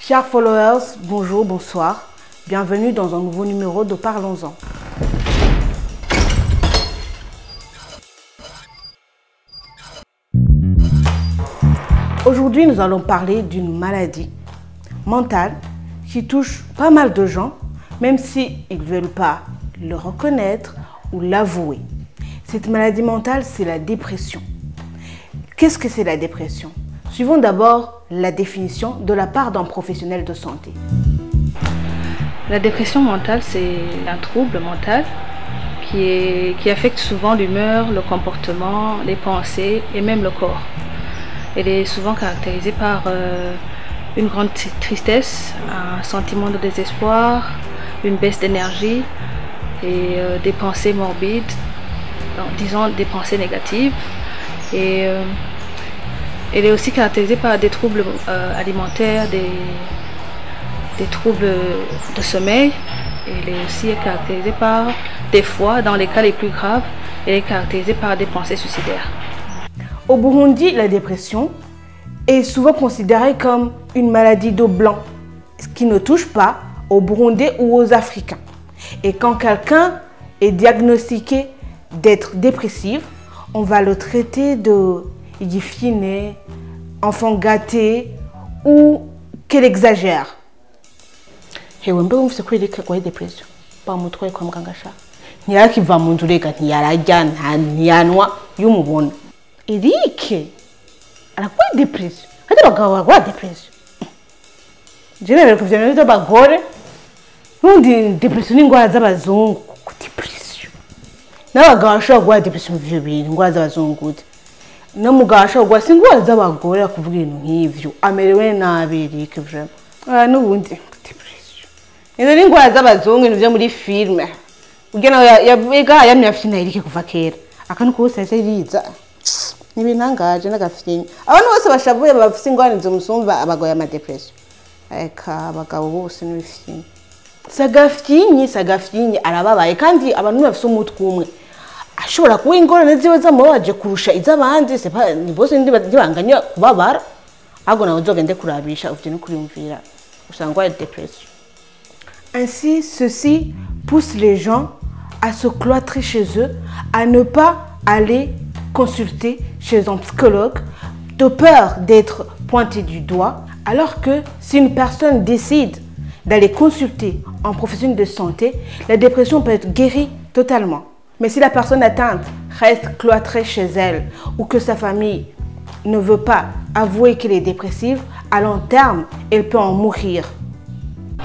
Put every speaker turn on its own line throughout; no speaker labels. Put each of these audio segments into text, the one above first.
Chers followers, bonjour, bonsoir. Bienvenue dans un nouveau numéro de Parlons-en. Aujourd'hui, nous allons parler d'une maladie mentale qui touche pas mal de gens, même s'ils ne veulent pas le reconnaître ou l'avouer. Cette maladie mentale, c'est la dépression. Qu'est-ce que c'est la dépression? Suivons d'abord la définition de la part d'un professionnel de santé.
La dépression mentale, c'est un trouble mental qui affecte souvent l'humeur, le comportement, les pensées et même le corps. Elle est souvent caractérisée par une grande tristesse, un sentiment de désespoir, une baisse d'énergie et des pensées morbides, disons des pensées négatives. Et elle est aussi caractérisée par des troubles alimentaires, des troubles de sommeil. Elle est aussi caractérisée par, des fois, dans les cas les plus graves, elle est caractérisée par des pensées suicidaires.
Au Burundi, la dépression est souvent considérée comme une maladie de blanc, ce qui ne touche pas aux Burundais ou aux Africains. Et quand quelqu'un est diagnostiqué d'être dépressif, on va le traiter de fine, enfant gâté ou qu'elle exagère. Hewe mbe wumvise ko Eric arwaye depression bamutwaye kwa muganga sha ntiyarakiva mu nzu reka ntiyarajya ntiyanwa y'umubona. Eric arwaye depression hadi bagabo barwaye depression jewe kuvya n'ibyo bagore nundi depression n'ingwara z'abazungu ku depression n'abagabo bashobora kurwara depression bivyo bintu ingwara z'abazungu no mugasha ugwa singwara z'abagore kuvuga ibintu nk'ivyo amerewe nabi Eric vraiment n'ubundi depression izo n'ingwara z'abazungu ibintu byo muri filme ugena yabega yamyafina Eric kuva kera akanu kose yariza nibinangaje n'agafinya abantu bose bashavuye bafite ingwara z'umusumva abagoye ama depression eka abagabo bose n'ibifini sagafinyi arababaye kandi abantu bafite umutwe umwe ashobora kuba ingorane ziwe zamubaje kurusha iz'abandi sepa ni bose ndibanganya kubabara ahubwo nawe uzogende kurabisha uvye no kuriyumvira usanga wa depression. Ainsi, ceci pousse les gens à se cloîtrer chez eux, à ne pas aller consulter chez un psychologue de peur d'être pointé du doigt, alors que si une personne décide d'aller consulter un professionnel de santé, la dépression peut être guérie totalement. Mais si la personne atteinte reste cloîtrée chez elle ou que sa famille ne veut pas avouer qu'elle est dépressive, à long terme, elle peut en mourir.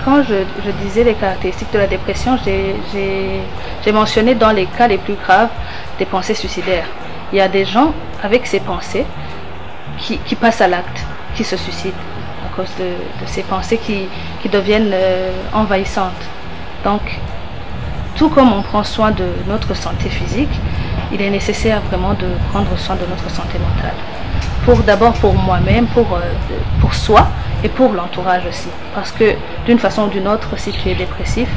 Quand je disais les caractéristiques de la dépression, j'ai mentionné dans les cas les plus graves des pensées suicidaires. Il y a des gens avec ces pensées qui passent à l'acte, qui se suicident à cause de ces pensées qui deviennent envahissantes. Donc, tout comme on prend soin de notre santé physique, il est nécessaire vraiment de prendre soin de notre santé mentale. D'abord pour moi-même, pour soi et pour l'entourage aussi. Parce que d'une façon ou d'une autre, si tu es dépressif,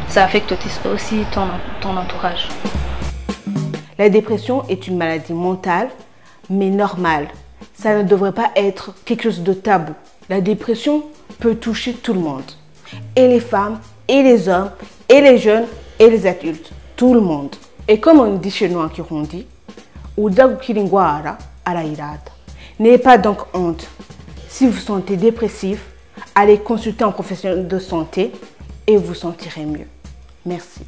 ça affecte aussi ton entourage.
La dépression est une maladie mentale, mais normale. Ça ne devrait pas être quelque chose de tabou. La dépression peut toucher tout le monde. Et les femmes, et les hommes, et les jeunes, et les adultes, tout le monde. Et comme on dit chez nous en Kirundi, n'ayez pas donc honte. Si vous vous sentez dépressif, allez consulter un professionnel de santé et vous sentirez mieux. Merci.